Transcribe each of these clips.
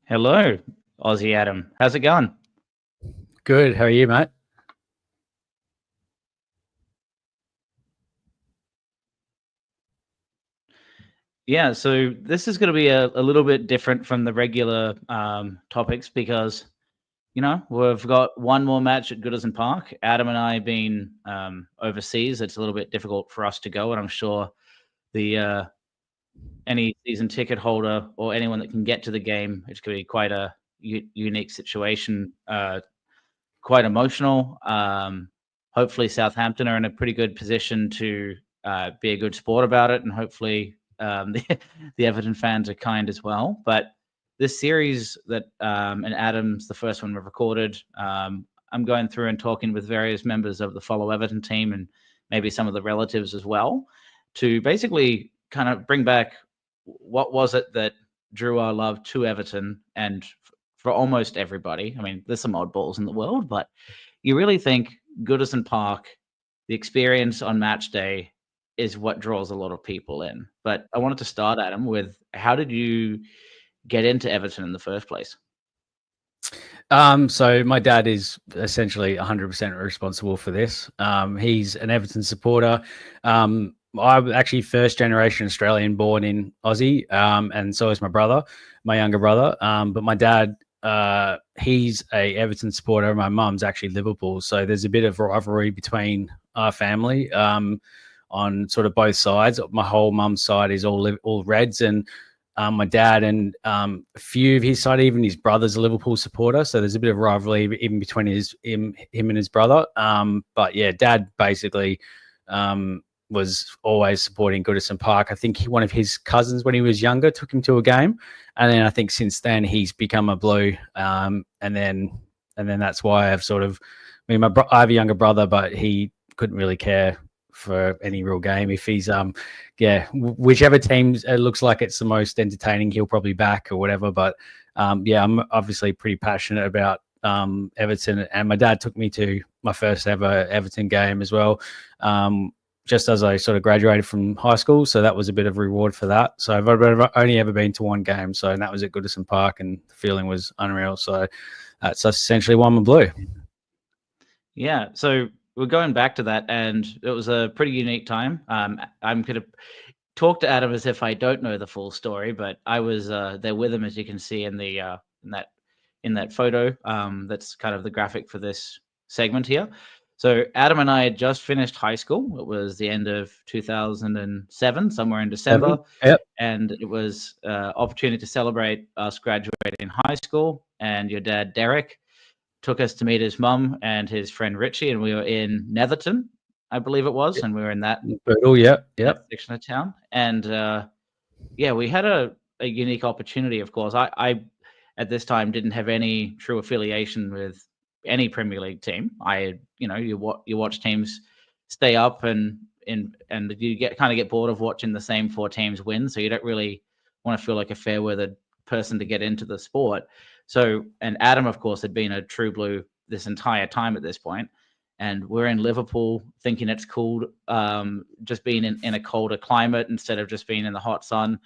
Hello, Aussie Adam. How's it going? Good. How are you, mate? Yeah, so this is going to be a little bit different from the regular topics because, we've got one more match at Goodison Park. Adam and I have been overseas. It's a little bit difficult for us to go, and I'm sure the any season ticket holder or anyone that can get to the game, it's going to be quite a unique situation, quite emotional. Hopefully, Southampton are in a pretty good position to be a good sport about it, and hopefully the Everton fans are kind as well. But this series that and Adam's the first one we've recorded. I'm going through and talking with various members of the Follow Everton team and maybe some of the relatives as well to basically kind of bring back what was it that drew our love to Everton and for almost everybody. I mean, there's some oddballs in the world, but you really think Goodison Park, the experience on match day is what draws a lot of people in. But I wanted to start, Adam, with how did you get into Everton in the first place? So my dad is essentially 100% responsible for this. He's an Everton supporter. I'm actually first generation Australian born in Aussie, and so is my brother, my younger brother. But my dad, he's a Everton supporter. My mum's actually Liverpool, so there's a bit of rivalry between our family on sort of both sides. My whole mum's side is all Reds, and my dad and a few of his side, even his brother's a Liverpool supporter. So there's a bit of rivalry even between him and his brother. But yeah, Dad basically was always supporting Goodison Park. I think one of his cousins, when he was younger, took him to a game, and then I think since then he's become a Blue. And then that's why I've sort of, I mean, I have a younger brother, but he couldn't really care for any real game. If he's whichever team looks like it's the most entertaining, he'll probably back or whatever. But I'm obviously pretty passionate about Everton, and my dad took me to my first ever Everton game as well, just as I sort of graduated from high school. So that was a bit of a reward for that. So I've only ever been to one game, and that was at Goodison Park, and the feeling was unreal. So that's essentially why I'm a Blue. Yeah, so we're going back to that, and it was a pretty unique time. I'm going to talk to Adam as if I don't know the full story, but I was there with him, as you can see in the in that photo. That's kind of the graphic for this segment here. So Adam and I had just finished high school. It was the end of 2007, somewhere in December. Yep. And it was opportunity to celebrate us graduating high school. And your dad, Derek, took us to meet his mum and his friend Richie, and we were in Netherton, I believe it was, and we were in that section of town. And we had a unique opportunity. Of course, I at this time didn't have any true affiliation with any Premier League team. You watch teams stay up and you get bored of watching the same four teams win, so you don't really want to feel like a fair weather person to get into the sport. So, and Adam, of course, had been a true Blue this entire time at this point. And we're in Liverpool thinking it's cool just being in a colder climate instead of just being in the hot sun.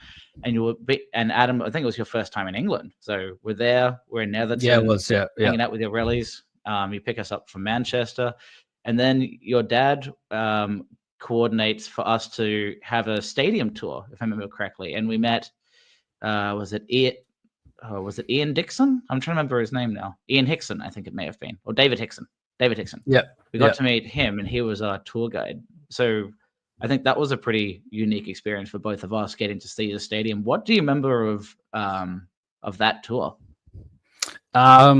And Adam, I think it was your first time in England. So we're there, we're in Netherton. Yeah, it was, hanging out with your rallies. You pick us up from Manchester. And then your dad coordinates for us to have a stadium tour, if I remember correctly. And we met, was it Ian Dixon? I'm trying to remember his name now. Ian Hickson, I think it may have been. Or David Hickson. Yeah. We got to meet him, and he was our tour guide. So I think that was a pretty unique experience for both of us, getting to see the stadium. What do you remember of that tour? I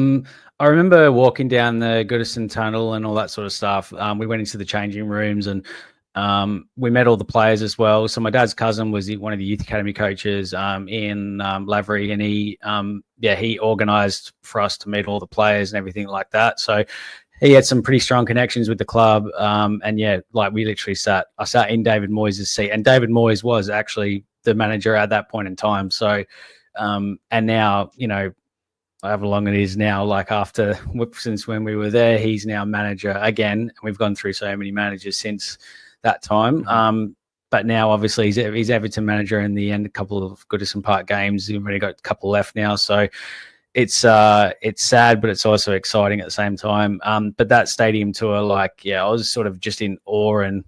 remember walking down the Goodison Tunnel and all that sort of stuff. We went into the changing rooms, and we met all the players as well. So my dad's cousin was one of the youth academy coaches, Ian Lavery, and he organised for us to meet all the players and everything like that. So he had some pretty strong connections with the club. We literally I sat in David Moyes' seat, and David Moyes was actually the manager at that point in time. So, and now, however long it is now, since when we were there, he's now manager again. And we've gone through so many managers since that time. but now obviously he's Everton manager in the end. A couple of Goodison Park games. We've only got a couple left now, so it's sad, but it's also exciting at the same time. But that stadium tour, like, I was sort of just in awe and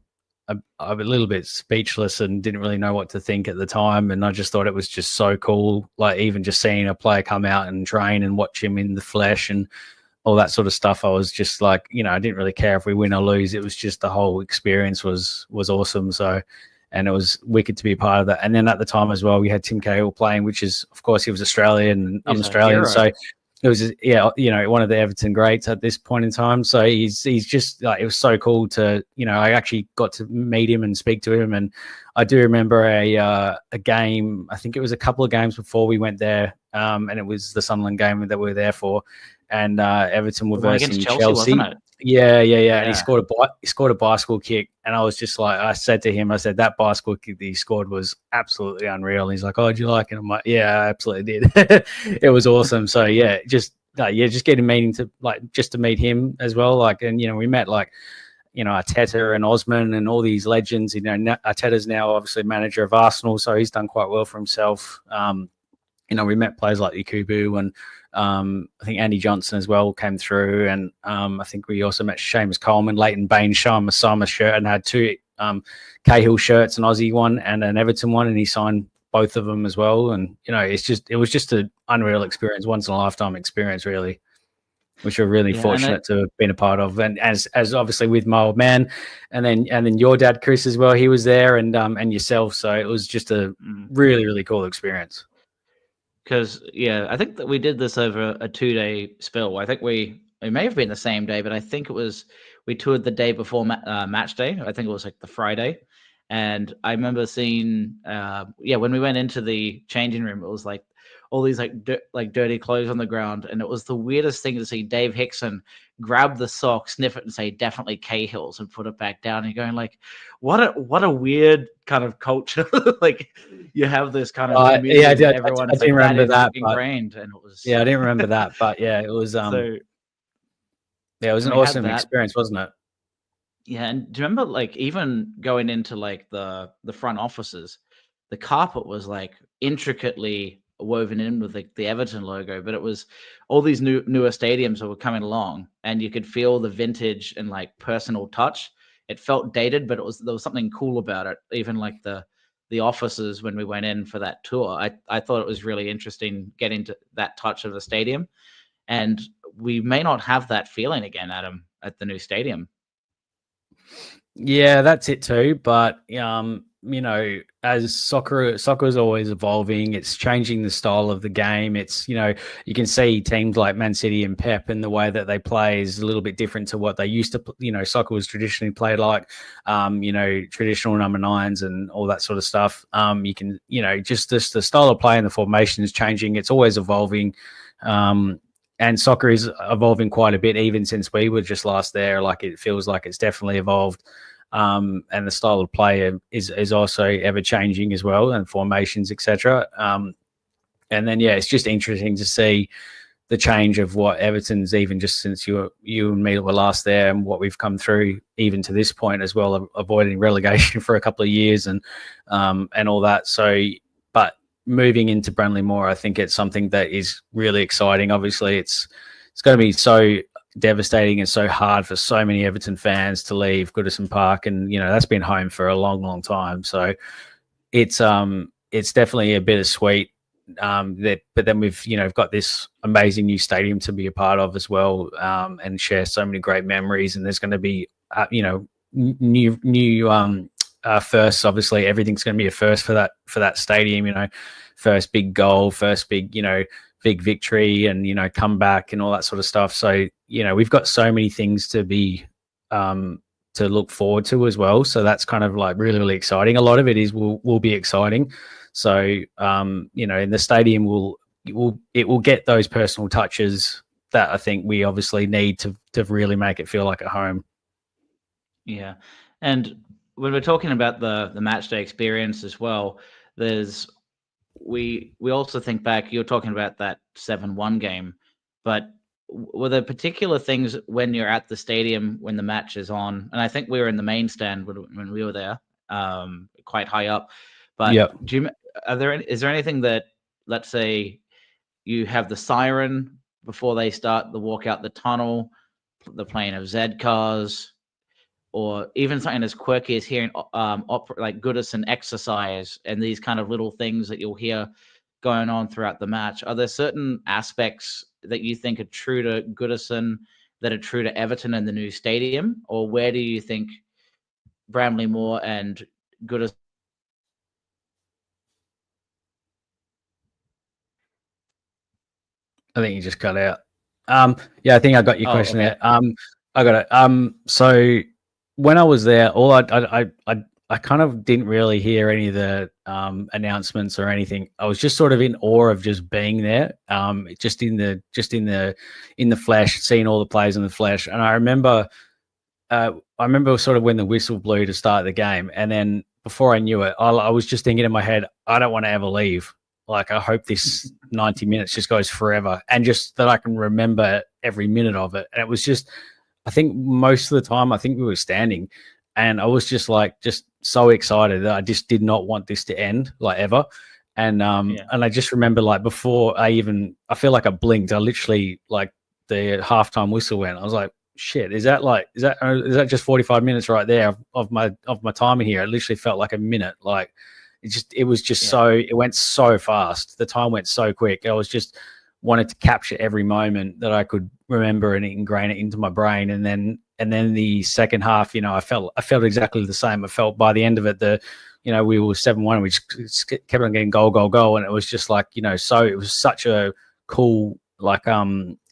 I'm a little bit speechless and didn't really know what to think at the time. And I just thought it was just so cool. Like, even just seeing a player come out and train and watch him in the flesh and all that sort of stuff. I was just like, I didn't really care if we win or lose. It was just the whole experience was awesome. So, and it was wicked to be a part of that. And then at the time as well, we had Tim Cahill playing, which is, of course, he was Australian and I'm Australian. So it was, one of the Everton greats at this point in time. So he's just like, it was so cool to, I actually got to meet him and speak to him. And I do remember a game, I think it was a couple of games before we went there. And it was the Sunderland game that we were there for. And Everton were versing Chelsea. Wasn't it? Yeah. And he scored a bicycle kick, and I was just like, I said to him, that bicycle kick that he scored was absolutely unreal. And he's like, "Oh, did you like it?" I'm like, "Yeah, I absolutely did." It was awesome. So just getting meeting to just to meet him as well. And we met Arteta and Osman and all these legends. Arteta's now obviously manager of Arsenal, so he's done quite well for himself. We met players like Ikubu and I think Andy Johnson as well came through. And I think we also met Seamus Coleman, Leighton Baines, showing Masama's shirt, and had two Cahill shirts, an Aussie one and an Everton one, and he signed both of them as well. And, it was just an unreal experience, once in a lifetime experience, really, which we're really fortunate to have been a part of. And as obviously with my old man, and then your dad, Chris, as well, he was there, and yourself. So it was just a really, really cool experience. Because, I think that we did this over a 2-day spell. I think it may have been the same day, but I think we toured the day before match day. I think it was like the Friday. And I remember seeing, when we went into the changing room, it was like all these dirty clothes on the ground. And it was the weirdest thing to see Dave Hickson grab the sock, sniff it, and say, "Definitely Cahill's," and put it back down. And you're going like, what a weird kind of culture. You have this kind of I didn't remember that ingrained, and it was I didn't remember that, but it was it was an awesome experience, wasn't it? Yeah, and do you remember even going into the front offices, the carpet was intricately woven in with the Everton logo, but it was all these newer stadiums that were coming along, and you could feel the vintage and personal touch. It felt dated, but there was something cool about it. Even the offices when we went in for that tour, I thought it was really interesting getting to that touch of the stadium, and we may not have that feeling again, Adam, at the new stadium. Yeah, that's it too. But as soccer is always evolving. It's changing the style of the game. It's you can see teams like Man City and Pep, and the way that they play is a little bit different to what they used to. Soccer was traditionally played like, traditional number 9s and all that sort of stuff. You can just the style of play and the formation is changing. It's always evolving. And soccer is evolving quite a bit, even since we were just last there. It feels like it's definitely evolved. And the style of play is also ever changing as well, and formations, etc. And then it's just interesting to see the change of what Everton's, even just since you and me were last there, and what we've come through even to this point as well, avoiding relegation for a couple of years and all that. So, but moving into Burnley-Moore, I think it's something that is really exciting. Obviously, it's going to be so devastating and so hard for so many Everton fans to leave Goodison Park, and that's been home for a long, long time. So it's definitely a bittersweet. But then we've got this amazing new stadium to be a part of as well, and share so many great memories. And there's going to be new firsts. Obviously, everything's going to be a first for that stadium. First big goal, first big big victory, and comeback and all that sort of stuff. So we've got so many things to be to look forward to as well. So that's kind of really, really exciting. A lot of it will be exciting. So in the stadium it will get those personal touches that I think we obviously need to really make it feel like at home. Yeah, and when we're talking about the match day experience as well, we also think back. You're talking about that 7-1 game, but were there particular things when you're at the stadium when the match is on? And I think we were in the main stand when we were there. quite high up. But Yep. is there anything that, let's say, you have the siren before they start the walk out the tunnel, the playing of Z cars, or even something as quirky as hearing like Goodison exercise and these kind of little things that you'll hear going on throughout the match? Are there certain aspects that you think are true to Goodison that are true to Everton and the new stadium, or where do you think Bramley Moore and Goodison? I think you just cut out. Yeah, I think I got your question Okay. there. I got it. So when I was there, I kind of didn't really hear any of the announcements or anything. I was just sort of in awe of just being there, just in the flesh, seeing all the players in the flesh. And I remember sort of when the whistle blew to start the game, and then before I knew it, I was just thinking in my head, I don't want to ever leave. Like, I hope this 90 minutes just goes forever, and just that I can remember every minute of it. And it was just, I think most of the time, I think we were standing, and I was just so excited that I just did not want this to end, like, ever. And and I just remember, like, before I feel like I blinked, I literally, like, the halftime whistle went. I was like, shit, is that just 45 minutes right there of my time in here? It literally felt like a minute. Like, it went so fast. The time went so quick. I was just wanted to capture every moment that I could remember and ingrain it into my brain. And then the second half, I felt exactly the same. I felt by the end of it, we were 7-1 and we just kept on getting goal. And it was just like, so it was such a cool, like,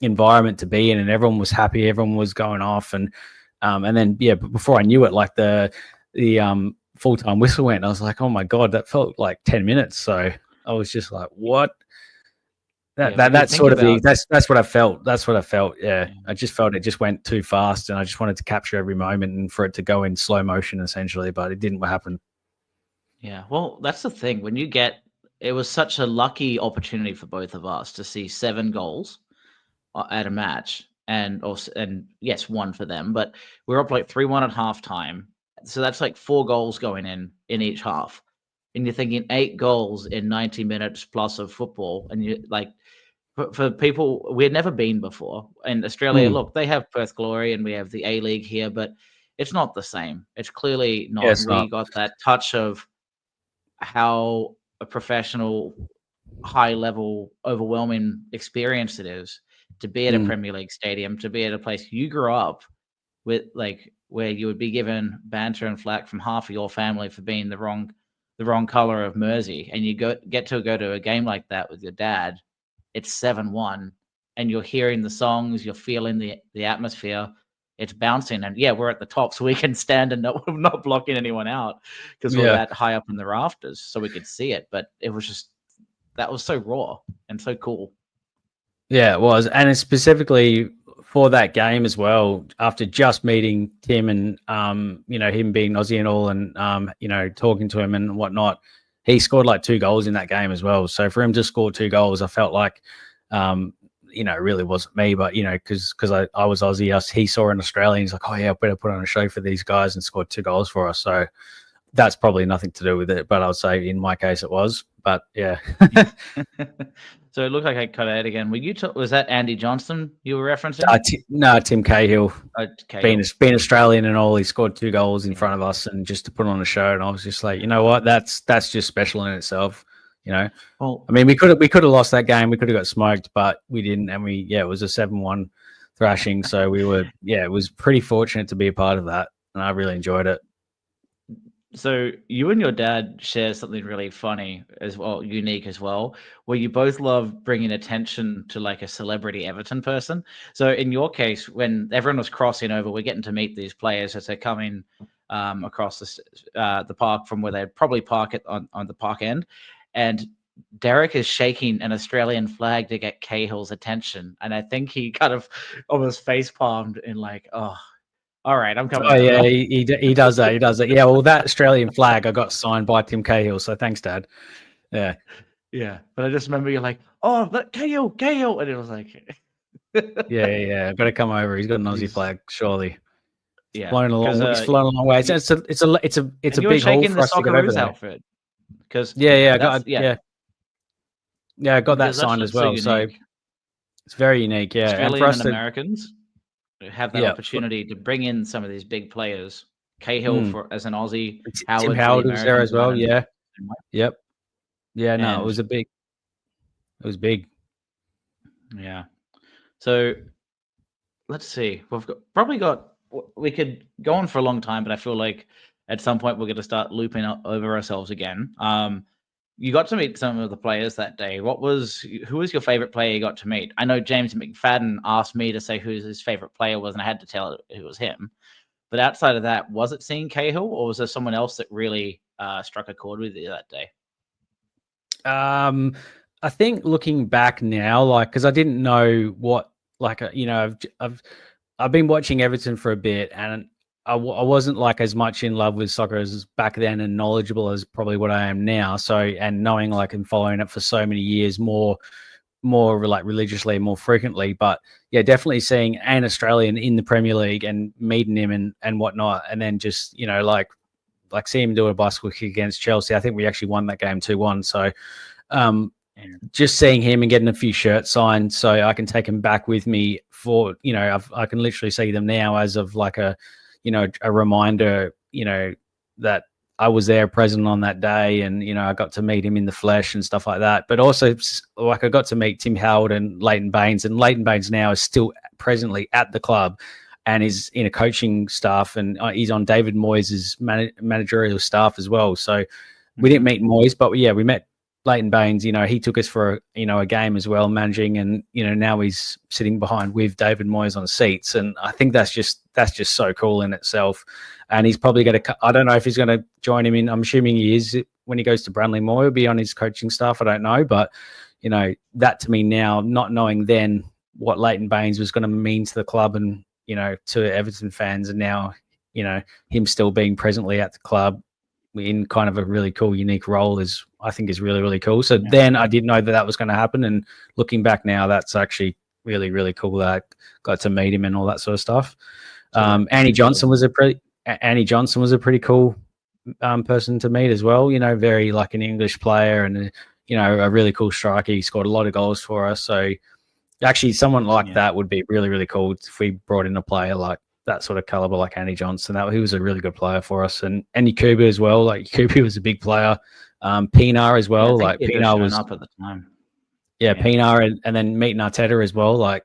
environment to be in, and everyone was happy. Everyone was going off. And then, but before I knew it, like the full-time whistle went. I was like, oh my God, that felt like 10 minutes. So I was just like, what? That's sort of that's what I felt. That's what I felt. Yeah. I just felt it just went too fast, and I just wanted to capture every moment and for it to go in slow motion essentially, but it didn't happen. Yeah. Well, that's the thing. It was such a lucky opportunity for both of us to see 7 goals at a match, and yes, 1 for them, but we're up like 3-1 at halftime. So that's like 4 goals going in each half. And you're thinking 8 goals in 90 minutes plus of football. And you like, for people, we had never been before in Australia. Look, they have Perth Glory and we have the A League here, but it's not the same. It's clearly not. Yeah, it's We not. got that touch of how a professional, high level, overwhelming experience it is to be at a Premier League stadium, to be at a place you grew up with, like, where you would be given banter and flack from half of your family for being the wrong color of Mersey, and you get to go to a game like that with your dad. It's 7-1, and you're hearing the songs, you're feeling the atmosphere. It's bouncing, and yeah, we're at the top, so we can stand and not blocking anyone out because we're that high up in the rafters, so we could see it. But it was just, that was so raw and so cool. Yeah, it was, and it's specifically for that game as well. After just meeting Tim and him being Aussie and all, and talking to him and whatnot, he scored like 2 goals in that game as well. So for him to score 2 goals, I felt like it really wasn't me, but because I was Aussie, he saw an Australian. He's like, oh yeah, I better put on a show for these guys, and scored 2 goals for us. So that's probably nothing to do with it, but I would say in my case it was. But yeah. So it looked like I cut out again. Was that Andy Johnston you were referencing? No, Tim Cahill. Cahill. Being Australian and all, he scored 2 goals in front of us, and just to put on a show. And I was just like, you know what, that's just special in itself. Well, I mean, we could have lost that game. We could have got smoked, but we didn't. And it was a 7-1 thrashing. So we were, it was pretty fortunate to be a part of that, and I really enjoyed it. So you and your dad share something really funny as well, unique as well, where you both love bringing attention to like a celebrity Everton person. So in your case, when everyone was crossing over, we're getting to meet these players as they're coming across the park from where they'd probably park it on the park end. And Derek is shaking an Australian flag to get Cahill's attention. And I think he kind of almost face palmed in like, oh, all right, I'm coming. Oh yeah, he does that. He does that. Yeah, well, that Australian flag I got signed by Tim Cahill, so thanks, Dad. Yeah, yeah. But I just remember you're like, oh, that Cahill, and it was like, yeah. I've got to come over. He's got an Aussie flag, surely. Yeah, flown along. because It's flown a long way. It's a big haul for us to get over there. Outfit because Yeah, I got that because that's signed as what's so well. So unique. it's very unique. Yeah, and for Australian us and to Americans have that opportunity to bring in some of these big players. Cahill as an Aussie, Tim Howard for Howard the was there Americans, as well. Lennon. Yeah. Yep. Yeah. No, And it was big. Yeah. So let's see. We could go on for a long time, but I feel like at some point we're going to start looping over ourselves again. You got to meet some of the players that day. Who was your favorite player you got to meet? I know James McFadden asked me to say who his favorite player was, and I had to tell it was him. But outside of that, was it seeing Cahill, or was there someone else that really struck a chord with you that day? I think looking back now, like, because I didn't know what, like, I've been watching Everton for a bit, and I wasn't like as much in love with soccer as back then and knowledgeable as probably what I am now. So, and knowing like and following it for so many years, more like religiously, more frequently. But yeah, definitely seeing an Australian in the Premier League and meeting him and whatnot, and then just like seeing him do a bicycle kick against Chelsea. I think we actually won that game 2-1. So. Just seeing him and getting a few shirts signed so I can take him back with me for, I can literally see them now as of like a reminder, that I was there present on that day and, I got to meet him in the flesh and stuff like that. But also like I got to meet Tim Howard and Leighton Baines, and Leighton Baines now is still presently at the club and is in a coaching staff, and he's on David Moyes' managerial staff as well. So we didn't meet Moyes, but yeah, we met Leighton Baines. He took us for a game as well, managing, and now he's sitting behind with David Moyes on seats, and I think that's just so cool in itself. And he's probably going to, I don't know if he's going to join him in, I'm assuming he is when he goes to Branley-Moore, he'll be on his coaching staff. I don't know, but that to me now, not knowing then what Leighton Baines was going to mean to the club and to Everton fans, and now him still being presently at the club in kind of a really cool, unique role I think is really, really cool. So then I didn't know that was going to happen. And looking back now, that's actually really, really cool that I got to meet him and all that sort of stuff. Andy Johnson was a pretty cool person to meet as well. Very like an English player and, a really cool striker. He scored a lot of goals for us. So actually someone like that would be really, really cool if we brought in a player like that sort of caliber, like Andy Johnson. He was a really good player for us, and Yakubu as well. Like Yakubu was a big player. Pinar as well. Like Pinar was up at the time. Yeah, Pinar, and then meeting Arteta as well. Like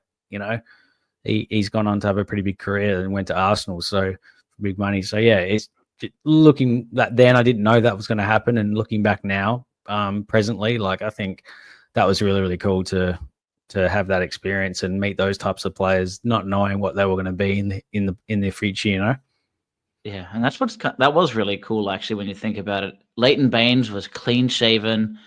he's gone on to have a pretty big career and went to Arsenal, so for big money. So yeah, it's looking that then I didn't know that was going to happen, and looking back now, presently, like I think that was really, really cool to have that experience and meet those types of players, not knowing what they were going to be in the future, Yeah, and that was really cool actually when you think about it. Leighton Baines was clean shaven,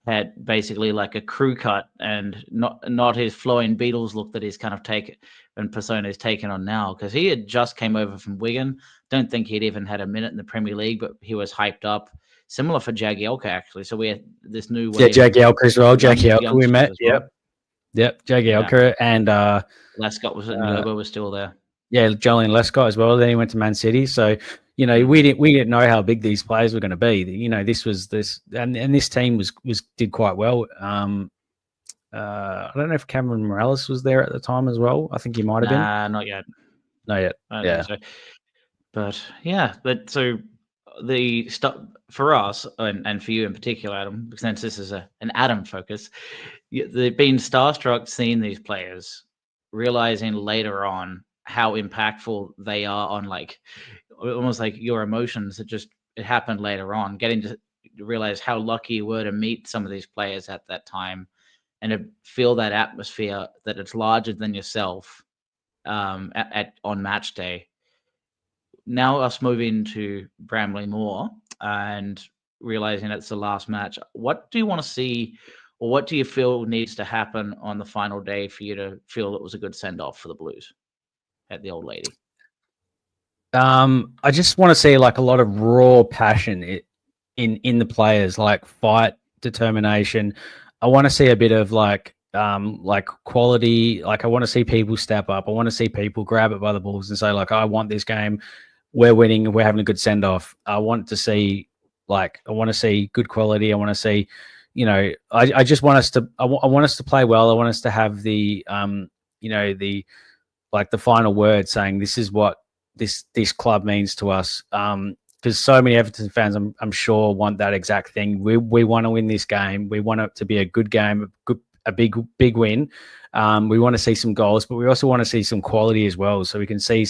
had basically like a crew cut, and not his flowing Beatles look that he's kind of taken and persona is taken on now, because he had just came over from Wigan. Don't think he'd even had a minute in the Premier League, but he was hyped up. Similar for Jagielka actually. So we had this new wave. Yeah, Jagielka as well. Jagielka we met. Yep, Jagielka and Lescott was Yogo was still there. Yeah, Julian Lescott as well. Then he went to Man City. So we didn't know how big these players were going to be. And this team did quite well. I don't know if Cameron Morales was there at the time as well. I think he might have been. Not yet. Yeah. But so the stuff for us and for you in particular, Adam, since this is an Adam focus, they've been starstruck seeing these players, realizing later on how impactful they are on like almost like your emotions. It happened later on, getting to realize how lucky you were to meet some of these players at that time and to feel that atmosphere that it's larger than yourself on match day. Now us moving to Bramley-Moore and realizing it's the last match, what do you want to see, or what do you feel needs to happen on the final day for you to feel it was a good send-off for the Blues at the Old Lady? I just want to see like a lot of raw passion in the players, like fight, determination. I want to see a bit of like like quality. Like I want to see people step up. I want to see people grab it by the balls and say, like, I want this game. We're winning. We're having a good send off. I want to see good quality. I want to see, I just want us to. I want us to play well. I want us to have the the final word saying this is what this club means to us. Because so many Everton fans, I'm sure, want that exact thing. We want to win this game. We want it to be a good game, a big win. We want to see some goals, but we also want to see some quality as well, so we can see,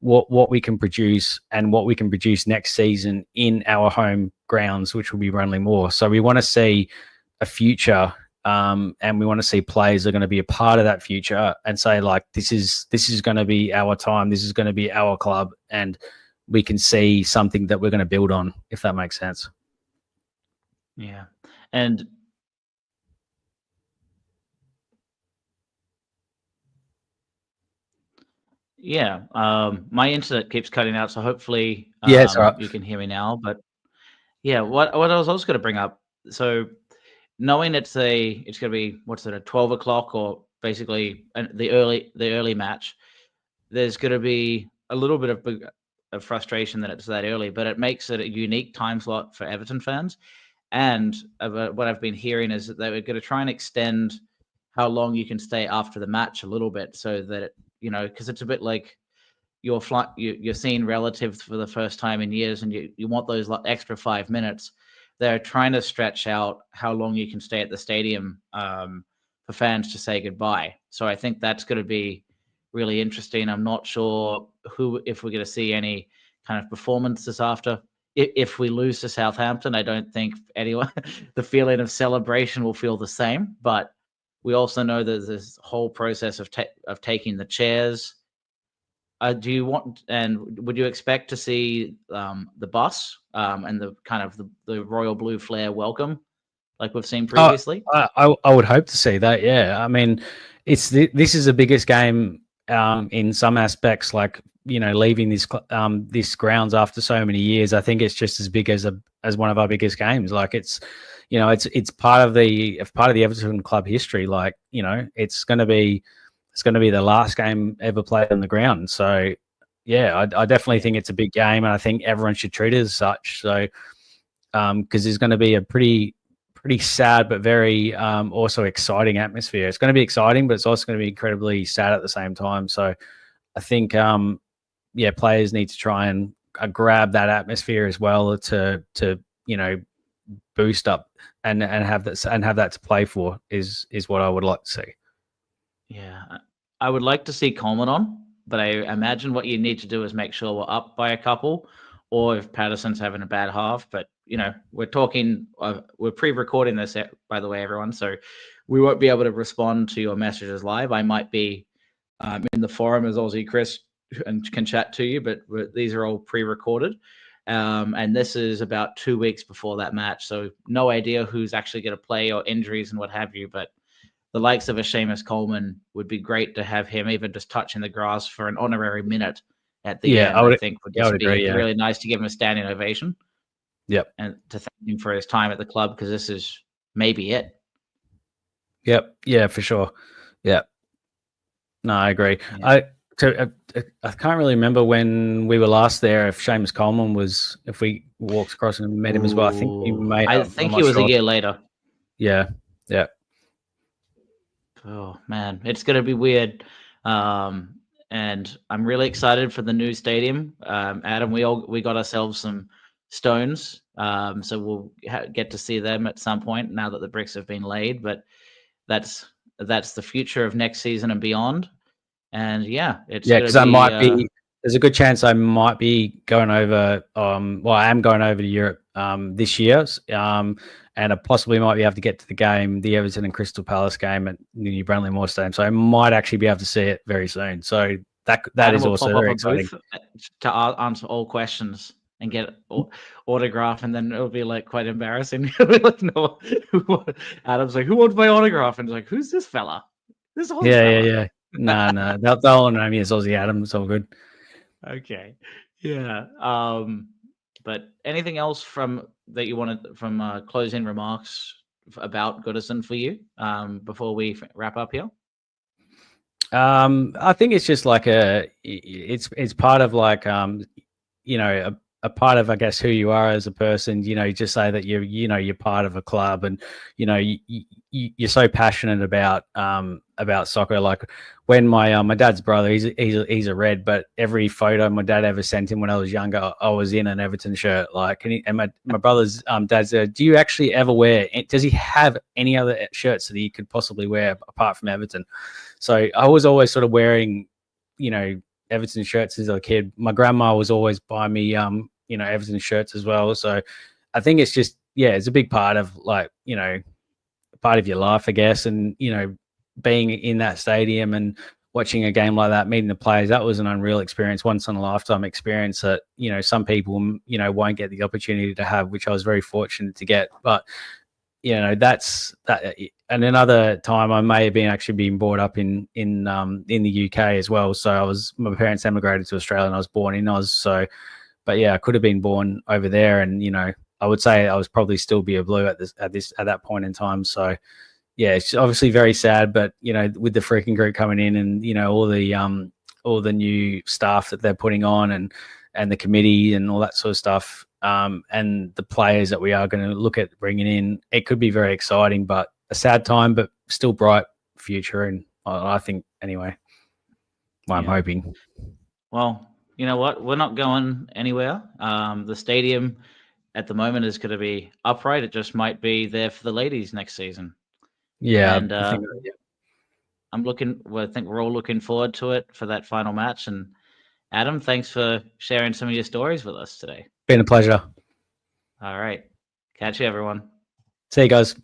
what we can produce and what we can produce next season in our home grounds, which will be Burnley Moor. So we want to see a future, and we want to see players that are going to be a part of that future and say, like, this is going to be our time. This is going to be our club, and we can see something that we're going to build on, if that makes sense. Yeah. And yeah, my internet keeps cutting out, so hopefully you can hear me now. But yeah, what I was also going to bring up, so knowing it's going to be, a 12 o'clock, or basically the early match, there's going to be a little bit of frustration that it's that early, but it makes it a unique time slot for Everton fans. And what I've been hearing is that they're going to try and extend how long you can stay after the match a little bit, so that because it's a bit like you're seeing relatives for the first time in years, and you want those extra 5 minutes. They're trying to stretch out how long you can stay at the stadium for fans to say goodbye. So I think that's going to be really interesting. I'm not sure if we're going to see any kind of performances after. If we lose to Southampton, I don't think anyone, the feeling of celebration will feel the same. But we also know there's this whole process of taking the chairs. Do you want, and would you expect to see the bus and the kind of the royal blue flare welcome like we've seen previously? I would hope to see that. Yeah, I mean, this is the biggest game in some aspects. Like, leaving this grounds after so many years, I think it's just as big as one of our biggest games. Like, it's part of the Everton club history. Like, it's going to be the last game ever played on the ground. So yeah, I definitely think it's a big game, and I think everyone should treat it as such. So because there's going to be a pretty sad but very also exciting atmosphere. It's going to be exciting, but it's also going to be incredibly sad at the same time. So I think players need to try and grab that atmosphere as well to boost up and have that to play for is what I would like to see. Yeah, I would like to see Coleman on, but I imagine what you need to do is make sure we're up by a couple, or if Patterson's having a bad half. But we're talking, we're pre-recording this, by the way, everyone, so we won't be able to respond to your messages live. I might be in the forum as Aussie Chris and can chat to you, but these are all pre-recorded. And this is about 2 weeks before that match, so no idea who's actually going to play or injuries and what have you. But the likes of a Seamus Coleman would be great to have him even just touching the grass for an honorary minute at the end. I think would just be really nice to give him a standing ovation. Yep. And to thank him for his time at the club, because this is maybe it. Yep. Yeah, for sure. Yeah. No, I agree. Yeah. I can't really remember when we were last there, if Seamus Coleman was, if we walked across and met him as well. I think he may have. I think he was a year later. Yeah. Yeah. Oh man, it's going to be weird. And I'm really excited for the new stadium. Adam, we got ourselves some stones, so we'll get to see them at some point now that the bricks have been laid. But that's the future of next season and beyond. And yeah, it's because there's a good chance I might be going over. I am going over to Europe this year. And I possibly might be able to get to the Everton and Crystal Palace game at the New Burnley Moor Stadium. So I might actually be able to see it very soon. So that is also very exciting. To answer all questions and get autograph, and then it'll be like quite embarrassing. Like, no, Adam's like, who wants my autograph? And it's like, who's this fella? This Aussie fella. Yeah. No. They'll all know me as Aussie Adam. It's all good. Okay. Yeah. But anything else that you wanted from closing remarks about Goodison for you before we wrap up here? I think it's just like it's part of like a part of, I guess, who you are as a person. You just say that you're part of a club, and you're so passionate about soccer. Like when my dad's brother, he's a Red, but every photo my dad ever sent him when I was younger, I was in an Everton shirt. Like, and my brother's dad said, "Do you actually ever wear? Does he have any other shirts that he could possibly wear apart from Everton?" So I was always sort of wearing, Everton shirts as a kid. My grandma was always buying me, Everton shirts as well. So I think it's just, it's a big part of like, part of your life, I guess. And, being in that stadium and watching a game like that, meeting the players, that was an unreal experience, once in a lifetime experience that, some people, won't get the opportunity to have, which I was very fortunate to get. But, that's that. And another time I may have been brought up in the UK as well. So my parents emigrated to Australia and I was born in Oz. So, but yeah, I could have been born over there, and I would say I was probably still be a Blue at that point in time. So yeah, it's obviously very sad, but with the freaking group coming in and all the new staff that they're putting on and the committee and all that sort of stuff, and the players that we are going to look at bringing in, it could be very exciting, but a sad time, but still bright future. And I think anyway, I'm hoping. Well, you know what? We're not going anywhere. The stadium at the moment is going to be upright. It just might be there for the ladies next season. Yeah, and I think we're all looking forward to it for that final match. And Adam, thanks for sharing some of your stories with us today. Been a pleasure. All right. Catch you, everyone. See you guys.